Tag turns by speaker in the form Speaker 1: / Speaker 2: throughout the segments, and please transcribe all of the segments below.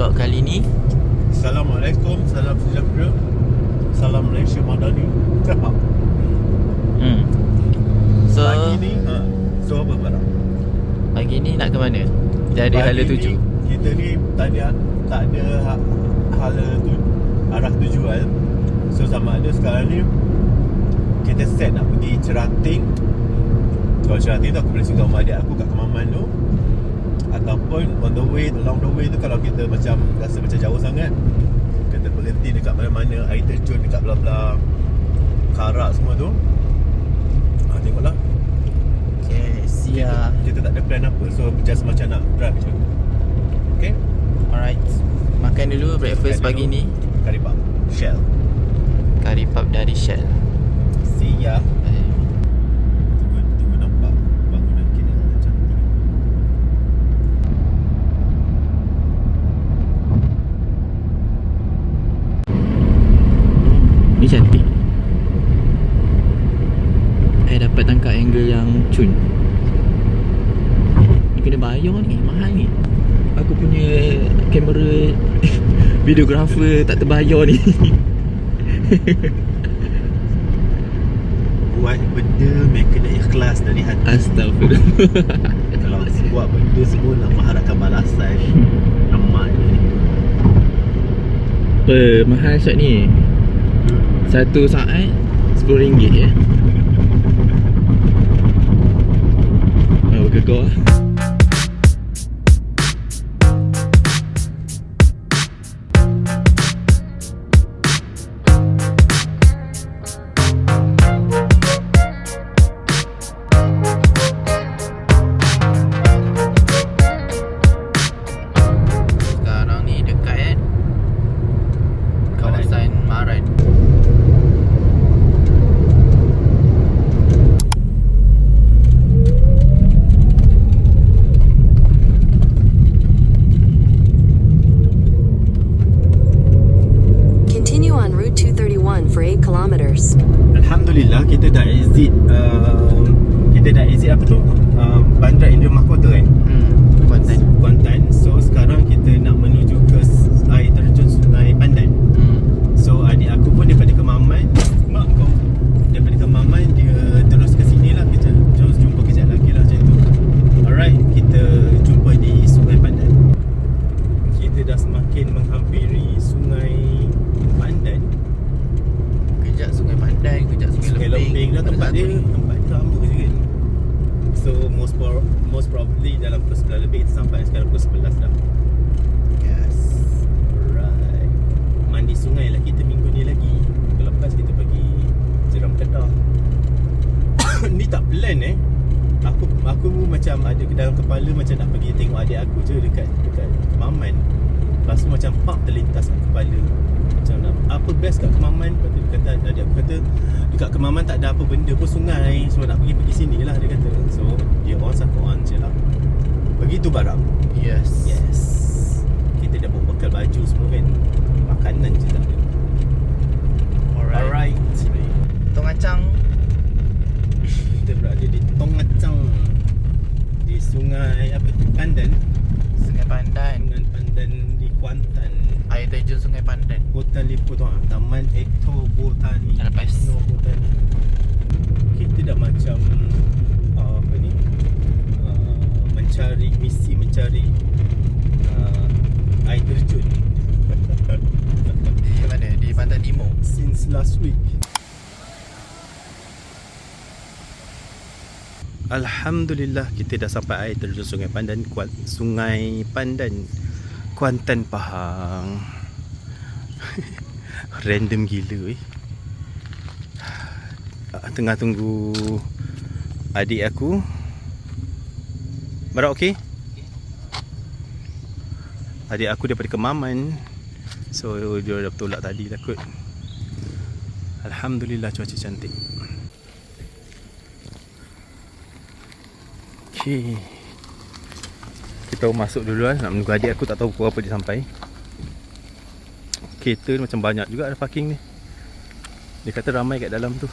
Speaker 1: vlog kali ni.
Speaker 2: Assalamualaikum, salam sejahtera, salam Malaysia Madani.
Speaker 1: So
Speaker 2: Pagi ni so apa barang?
Speaker 1: pagi ni nak ke mana? Jadi hala tuju.
Speaker 2: Kita ni tak ada arah tujuan. So sama ada sekarang ni kita set nak pergi Cerating. Kalau Cerating tu aku boleh singgah rumah adik aku kat Kemaman tu, ataupun along the way tu kalau kita macam rasa macam jauh sangat, kita berhenti dekat mana-mana, air terjun dekat belah-belah Karak semua tu. Tengoklah.
Speaker 1: Okay, siap.
Speaker 2: Kita tak ada plan apa, so just macam nak drive je. Okay?
Speaker 1: Alright. Makan dulu breakfast pagi ni.
Speaker 2: Kari pap Shell.
Speaker 1: Kari pap dari Shell.
Speaker 2: Siap. Tunggu nampak bangunan kita cantik.
Speaker 1: Ni cantik. Dapat tangkap angle yang cun. Ni kena bayar ni, mahal ni. Aku punya kamera videographer tak terbayar ni.
Speaker 2: Buat benda memang kena ikhlas dari hati.
Speaker 1: Astagfirullah.
Speaker 2: Kalau buat benda semua nak mengharapkan balasan, lemak ni.
Speaker 1: Mahal shot ni. Satu saat RM10 ya. Gegor. Sekarang ni dekat kawasan Maran.
Speaker 3: For 8 kilometers.
Speaker 2: Alhamdulillah kita dah exit apa tu? Bandar India Mahkota kan? Kuantan. So sekarang kita nak menuju ke air terjun Sungai Pandan. So adik aku pun daripada Kemaman, mak kau daripada Kemaman dia terus ke sini lah. Kita jom jumpa kejap lagi lah macam tu. Alright, kita jumpa di Sungai Pandan. Kita dah semakin menghampiri Sungai Pandan.
Speaker 1: Kejap Sungai Pandan, kejap Sungai
Speaker 2: Lembing dah tempat dia lama je kan. So most probably dalam pukul 11 lebih kita sampai. Sekarang pukul 11 dah.
Speaker 1: Yes.
Speaker 2: Alright. Mandi sungai lah kita minggu ni lagi. Minggu lepas kita pergi Jeram Kedah. Ni tak plan Aku macam ada ke dalam kepala macam nak pergi tengok adik aku je dekat Kemaman. Lepas tu macam terlintas kat kepala, macam nak apa best kat Kemaman. Lepas tu dia kata, adik aku kata dekat Kemaman tak ada apa benda pun sungai, so nak pergi sini lah dia kata. So dia on je lah. Begitu barang.
Speaker 1: Yes.
Speaker 2: Kita dah bawa bekal baju semua kan. Makanan je tak ada. Alright.
Speaker 1: Tongacang.
Speaker 2: Kita berada di Tongacang, di Sungai Pandan.
Speaker 1: Sungai Pandan.
Speaker 2: Sungai Pandan di Kuantan.
Speaker 1: Air terjun Sungai Pandan.
Speaker 2: Hutan Liput tu, Taman Ekto Botani.
Speaker 1: Lepas
Speaker 2: Botani. Kita dah macam mencari air terjun.
Speaker 1: Di mana? Di Pantai Timur.
Speaker 2: Since last week. Alhamdulillah kita dah sampai air terjun Sungai Pandan, Kuantan, Pahang. Random gila Tengah tunggu adik aku. Barak okey? Adik aku daripada Kemaman, so dia dah bertolak tadi lah kot. Alhamdulillah cuaca cantik. Okay, kita masuk dulu lah. Nak menunggu adik aku, tak tahu pukul apa dia sampai. Kereta macam banyak juga ada parking ni. Dia kata ramai kat dalam tu.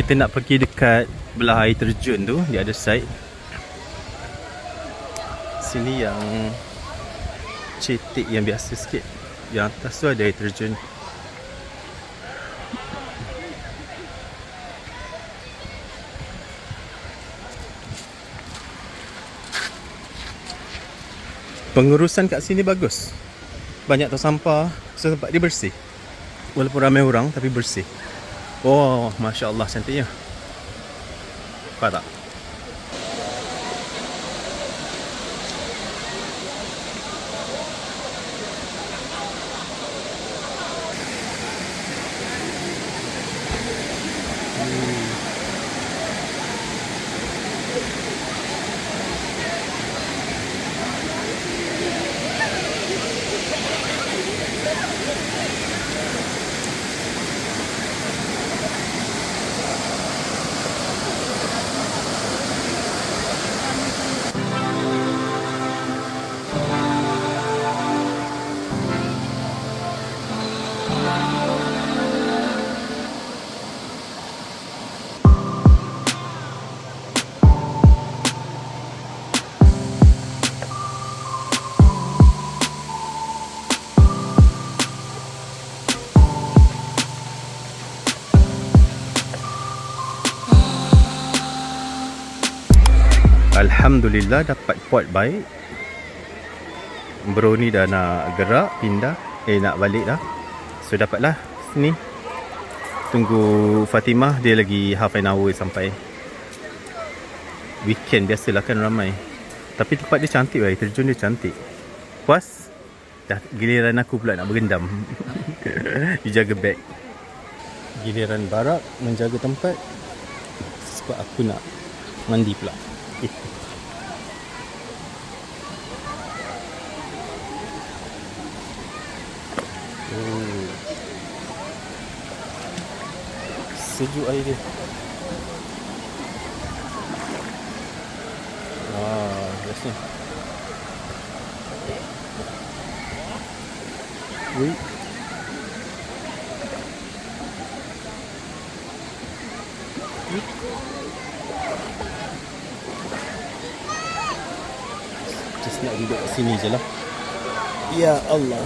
Speaker 2: Kita nak pergi dekat belah air terjun tu, di other side. Sini yang cetek, yang biasa sikit. Yang atas tu ada air terjun. Pengurusan kat sini bagus. Banyak tong sampah. So, tempat dia bersih. Walaupun ramai orang tapi bersih. Oh, Masya Allah, cantiknya. Nampak tak? Alhamdulillah dapat port baik. Bro ni dah nak gerak, pindah. Nak balik dah. So dapatlah sini. Tunggu Fatimah, dia lagi half an hour sampai. Weekend biasalah kan ramai. Tapi tempat dia cantik lah, terjun dia cantik. Puas? Dah giliran aku pula nak berendam. Dijaga beg. Giliran Barak menjaga tempat. Sebab aku nak mandi pula. Oh. Sejuk air dia. Bestnya. Wait. Just nak duduk kat sini je lah. Ya Allah.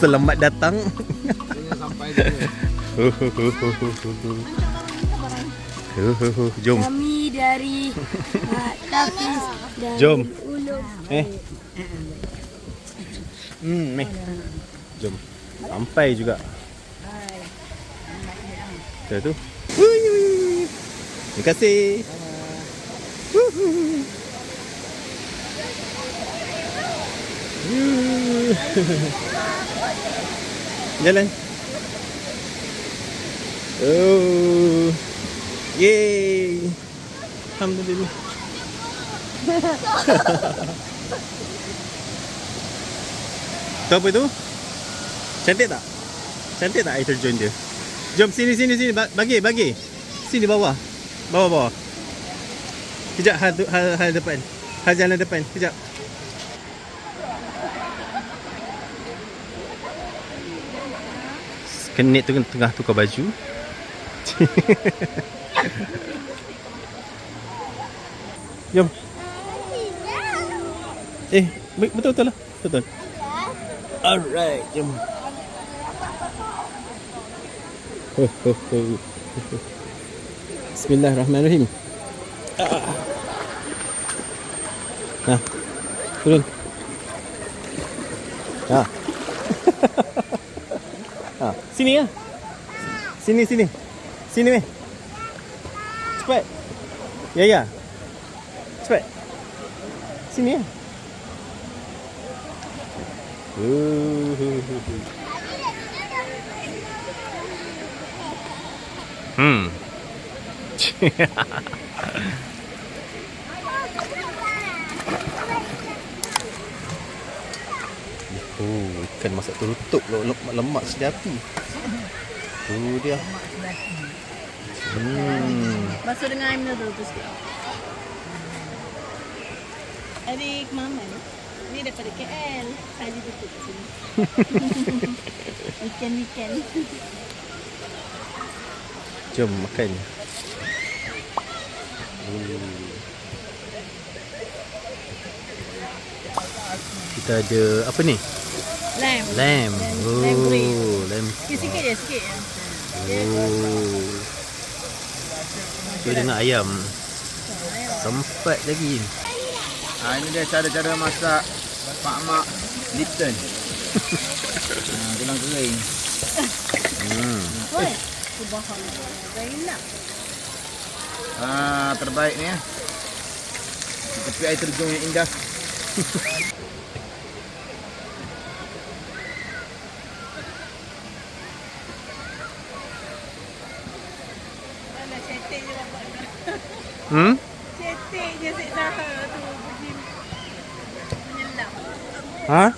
Speaker 2: Selamat datang.
Speaker 1: Sampai je.
Speaker 2: Jom.
Speaker 4: Kami dari Tafis dan
Speaker 2: Jom.
Speaker 4: Ulum.
Speaker 2: Meh. Jom. Sampai juga. Tu. Terima kasih. Jalan. Oh. Yeay. Alhamdulillah. Tu apa tu? Cantik tak? Cantik tak air terjun dia? Jom sini. Bagi. Sini bawah. Bawah. Kejap hal depan. Hal jalan depan. Kejap. Kenit tu tengah tukar baju. Jom. Betul lah. Betul. Alright, jom. Bismillahirrahmanirrahim. Nah. Turun. Sini ya. Sini. Sini meh. Cepat. Ya. Cepat. Sini ya. Ikan masak tutup lemak sedap. Tu dia.
Speaker 4: Basuh dengan air minum tu sikit. Adik Maman ni daripada KL. Saya tutup kat sini. Weekend.
Speaker 2: Jom makan. Kita ada apa ni?
Speaker 4: Lamb.
Speaker 2: Lamb.
Speaker 4: Lamb braised.
Speaker 2: Lamb.
Speaker 4: Sikit je.
Speaker 2: Tu dengan ayam. Sempat lagi.
Speaker 1: Ini dia cara-cara masak mak-mak Lipton. Tulang kering.
Speaker 4: Oi. Subhanallah. Enak.
Speaker 1: Terbaik ni ya. Tepi air terjun yang indah.
Speaker 4: Mana cetek je bapak. Cetek je Cik Zahra tu pergi menyelam.
Speaker 2: Ha?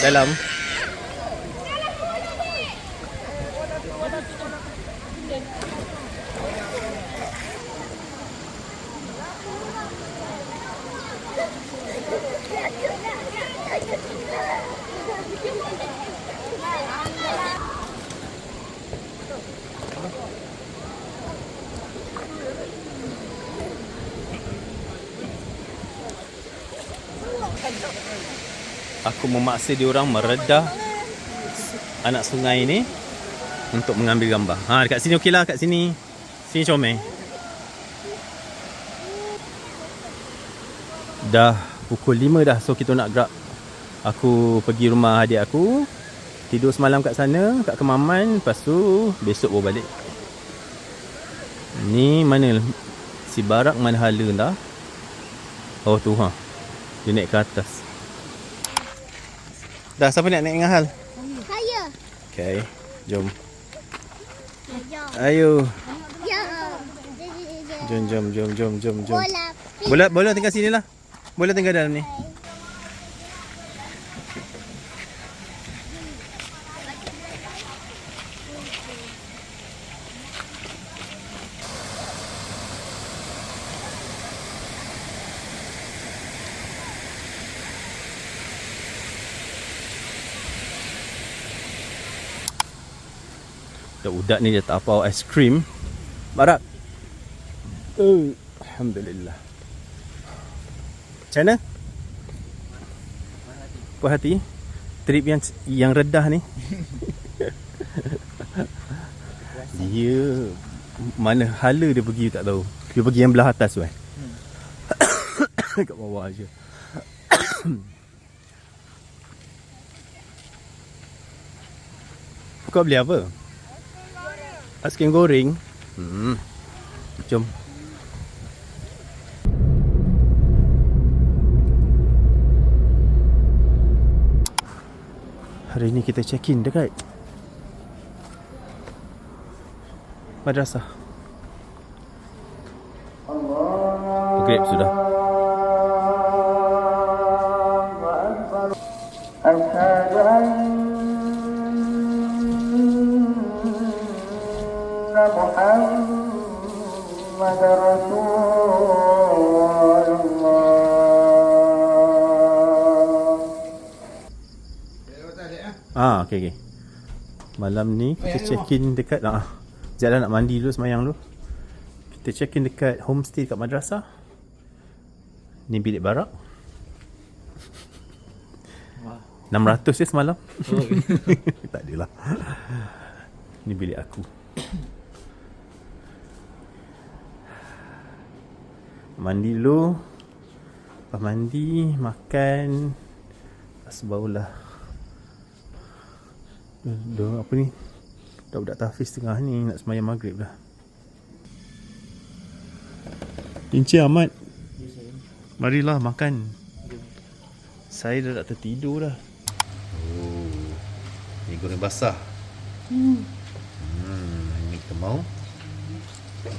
Speaker 2: Dalam aku memaksa diorang meredah anak sungai ni untuk mengambil gambar. Dekat sini okeylah, kat sini. Sini comel. Dah pukul 5 dah, so kita nak gerak. Aku pergi rumah adik aku, tidur semalam kat sana, kat Kemaman, lepas tu besok baru balik. Ni mana si Barak mana hala dah? Oh tu dia naik ke atas. Dah, siapa nak naik dengan Hal?
Speaker 4: Saya.
Speaker 2: Okay, jom.
Speaker 4: Ya.
Speaker 2: Ayo.
Speaker 4: Ya.
Speaker 2: Jom. Bola tinggal sini lah. Bola tinggal dalam ni. Budak ni dia tak apa aiskrim. Barak. Alhamdulillah. Macam mana? Puas hati? Trip yang redah ni. Dia mana hala dia pergi tak tahu. Dia pergi yang belah atas tu kat bawah aje. Kau beli apa? Aiskrim goreng. Jom. Hari ni kita check in dekat madrasah. Maghrib sudah. Okay. Malam ni kita check in dekat Zia nak mandi dulu, semayang dulu. Kita check in dekat homestay kat madrasah. Ni bilik Barak. 600 je semalam. Tak adalah. Ni bilik aku. Mandi dulu. Lepas mandi, makan. Lepas barulah apa ni, budak-budak tahfiz tengah ni nak sembahyang maghrib dah. Encik Ahmad, marilah makan. Saya dah tak tertidur dah. Oh, ni goreng basah. Ni kita mau.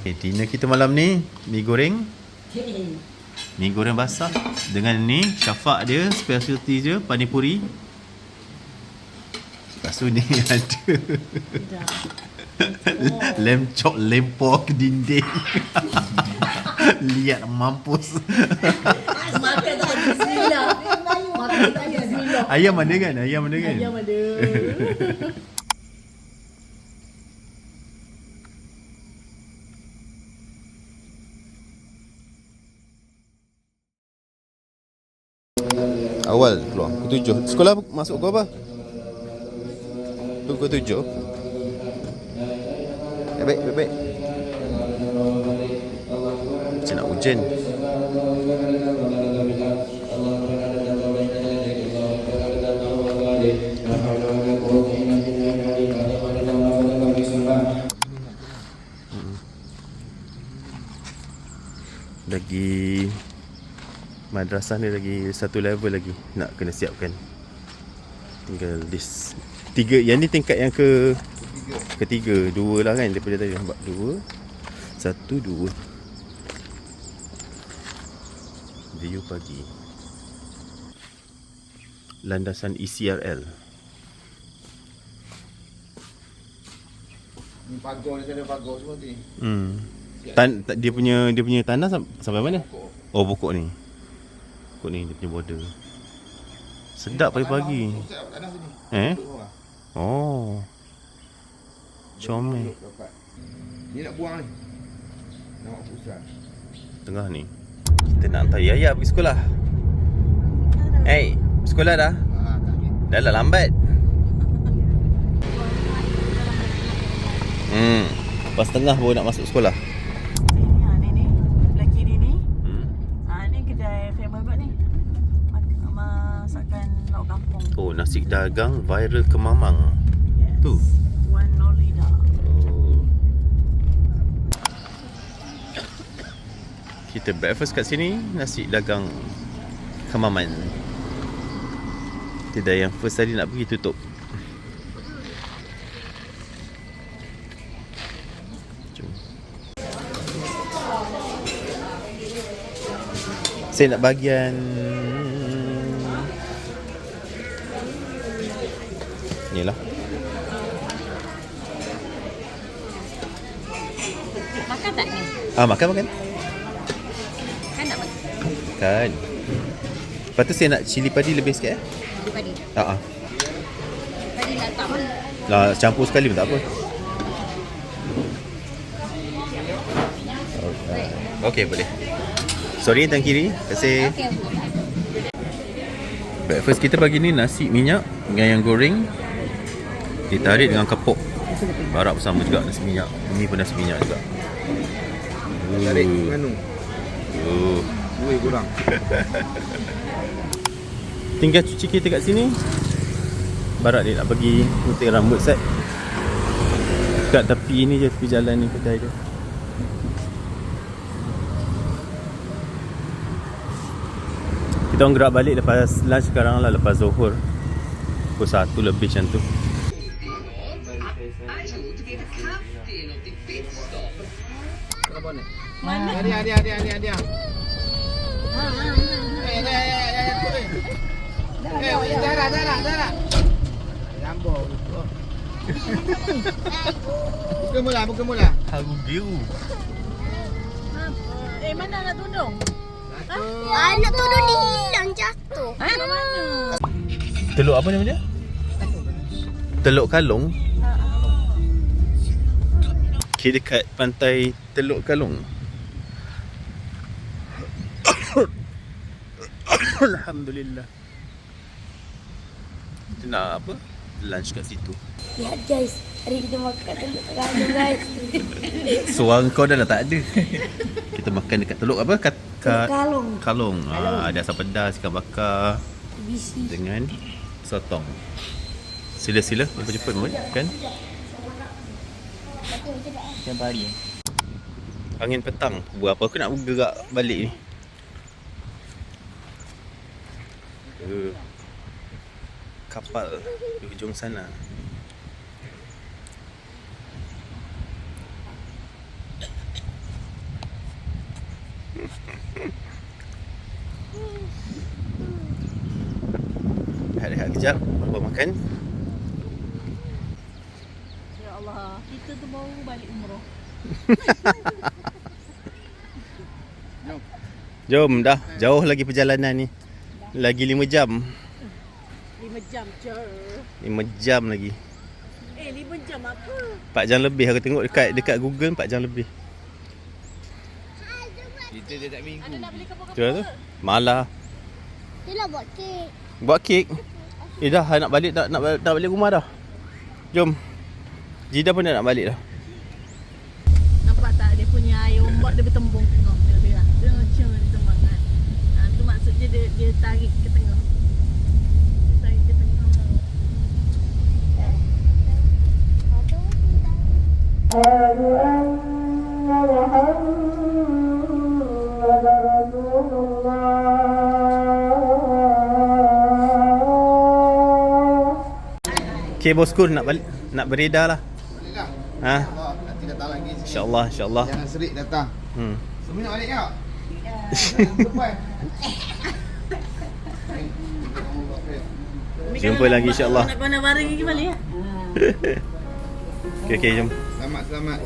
Speaker 2: Okay, dinner kita malam ni mi goreng. Mi goreng basah dengan ni Syafaq dia specialty dia panipuri. Lepas tu ni ada lem chop lempor ke dinding. Lihat mampus.
Speaker 4: Makan tak ada bismillah. Makan tak ada bismillah.
Speaker 2: Ayam ada kan? Ayam ada kan?
Speaker 4: Ayam ada.
Speaker 2: Awal keluar pukul 7. Sekolah masuk pukul apa? Pukul 7. Baik. Macam nak hujan. Lagi madrasah ni lagi satu level lagi nak kena siapkan. Tinggal this 3. Yang ni tingkat yang ketiga. 2 lah kan daripada tadi. Nampak 2 1 2. View pagi. Landasan ECRL.
Speaker 5: Ni pagar ni, ada pagar semua ni.
Speaker 2: Dia punya tanah sampai mana? Oh, pokok ni. Pokok ni dia punya border. Sedap pagi-pagi.
Speaker 5: Tanah sini.
Speaker 2: Oh. Comel.
Speaker 5: Ni nak buang ni. Nak pusat.
Speaker 2: Tengah ni. Kita nak hantar Yaya pergi sekolah. Hey, sekolah dah? Dah lah lambat. Lepas tengah baru nak masuk sekolah.
Speaker 4: Ni belah kiri ni. Ni kedai famous buat ni. Masakan lauk kampung.
Speaker 2: Oh, nasi dagang viral ke Mamang.
Speaker 4: Yes.
Speaker 2: Tu.
Speaker 4: Wan Nolida.
Speaker 2: Oh. Kita breakfast kat sini, nasi dagang Kemaman. Kedai yang first tadi nak pergi tutup. Jom. Saya nak bahagian ni lah.
Speaker 4: Makan tak ni?
Speaker 2: Makan.
Speaker 4: Kan nak makan?
Speaker 2: Kan. Lepas tu saya nak cili padi lebih sikit
Speaker 4: Cili padi.
Speaker 2: Padi
Speaker 4: nak tak mana?
Speaker 2: Lah campur sekali pun tak apa. Okey, boleh. Sorry Tan Kiri. Terima kasih.
Speaker 4: Okey.
Speaker 2: Breakfast kita pagi ni nasi minyak dengan yang goreng ditarik dengan kepok. Barak bersama juga nasi minyak. Ini pun nasi minyak juga.
Speaker 5: Tarik manu. Duit kurang.
Speaker 2: Tinggal cuci kereta kat sini. Barak dia nak pergi gunting rambut set. Kat tepi ni je, tepi jalan ni kedai dia. Kita orang gerak balik lepas lunch sekarang lah, lepas Zuhur. Pukul 1 lebih macam tu.
Speaker 4: Mana?
Speaker 5: Dia. Darah. Jambor. Buka mula.
Speaker 2: Harum biru.
Speaker 4: Mana nak tudung?
Speaker 6: Anak tudung ni hilang jatuh.
Speaker 4: Mana?
Speaker 2: Teluk apa nama dia? Teluk Kalong. Okay, dekat pantai Teluk Kalong. Alhamdulillah. Kita nak apa? lunch kat situ.
Speaker 6: Lihat guys, hari kita makan telur tergantung guys.
Speaker 2: Suara kau dah tak ada. Kita makan dekat teluk apa?
Speaker 6: Kalong.
Speaker 2: Kalong. Ada asam pedas, ikan bakar
Speaker 6: BC.
Speaker 2: dengan sotong. Sila-sila, cepat-cepat pun kan?
Speaker 1: Tiap hari.
Speaker 2: Angin petang. Buat apa aku nak gerak balik ni? Kapal di hujung sana. Rehat-rehat kejap, baru makan.
Speaker 4: Ya Allah, kita tu baru balik umrah.
Speaker 2: Jom dah, jauh lagi perjalanan ni. Lagi 5 jam.
Speaker 4: 5 jam je.
Speaker 2: 5 jam lagi.
Speaker 4: 5 jam apa?
Speaker 2: 4 jam lebih aku tengok dekat Google 4 jam lebih.
Speaker 1: Kita tiap minggu.
Speaker 4: Ada nak beli kapal-kapal?
Speaker 2: Tu lah tu. Malah
Speaker 6: Dia lah buat kek.
Speaker 2: buat kek. Dah nak balik nak balik rumah dah. Jom. Jida pun dah nak balik dah.
Speaker 4: Nampak tak dia punya air ombak dia bertembung tengok dia. Dia macam tembang kan. Tu maksudnya dia tarik ke tengah. Dia tarik ke tengah.
Speaker 2: Okay bosku, nak beredar lah.
Speaker 5: Balik lah.
Speaker 2: Ha?
Speaker 5: Allah, nanti datang lagi sini.
Speaker 2: InsyaAllah.
Speaker 5: Jangan serik datang. Semua nak balik tak?
Speaker 2: Jumpa lagi insyaAllah.
Speaker 4: Nak bareng lagi balik ya.
Speaker 2: Okay, jom.
Speaker 5: Selamat.